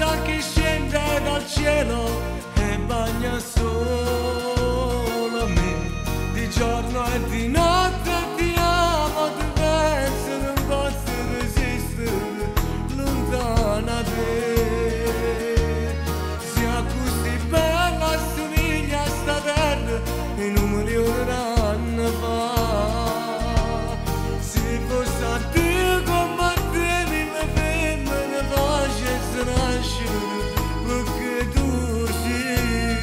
luna che scende dal cielo e bagna solo me, di giorno e di notte ti amo, ti penso, non posso resistere lontana da te. Sia così bella, assomiglia a sta terra in 1.000.000 d'anni fa. Se fosse a te come te mi femmina facesse nascere, perché tu sei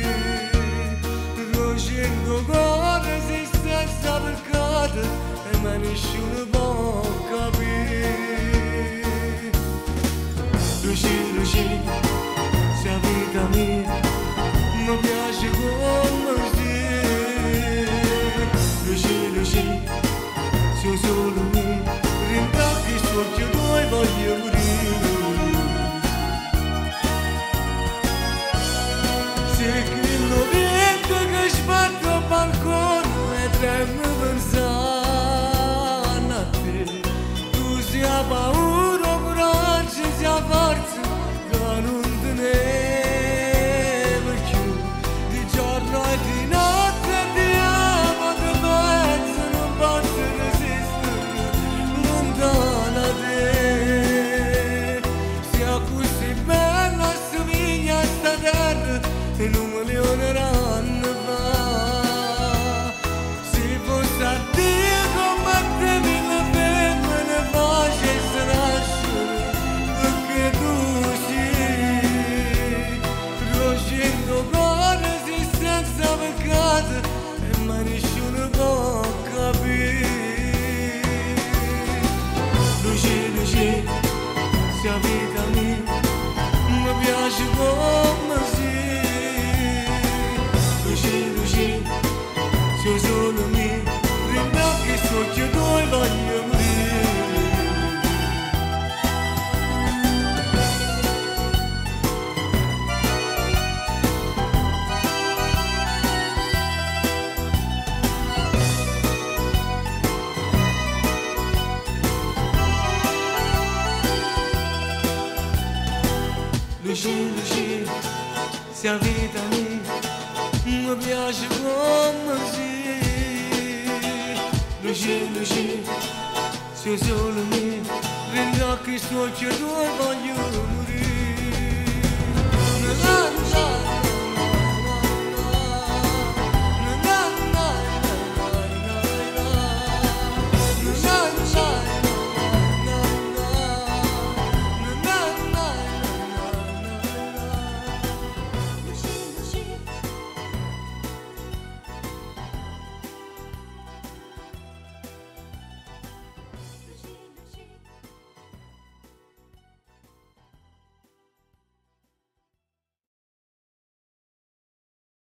facendo cuore se stessa peccato e ma nessuno può capire. Luci, luci, sia vita mia, mi piace come sei. Luci, luci, sei solo me, ringrazio i occhi tuoi, voglio morire. Se che lo vento che sbatte al balcone e tremo pensando a te, tu sia paura, coraggio, sia forza, che non te ne più. Di giorno e di notte ti amo, ti penso, non posso resistere lontana da te. Sia così bella, assomiglia a sta terra in 1.000.000 d'anni fa. Se fosse a Dio come te mille femmine facesse nascere, perché tu sei facendo cuore se senza peccato e ma nessuno può capire. Luci, luci, sia vita mia, mi piace come sei. Luci, luci, sei solo me, ringrazio i occhi tuoi, voglio morire. Luci, luci, sia vita mia, mi piace come sei. Luci, luci, sei solo me, ringrazio i occhi tuoi, voglio morire.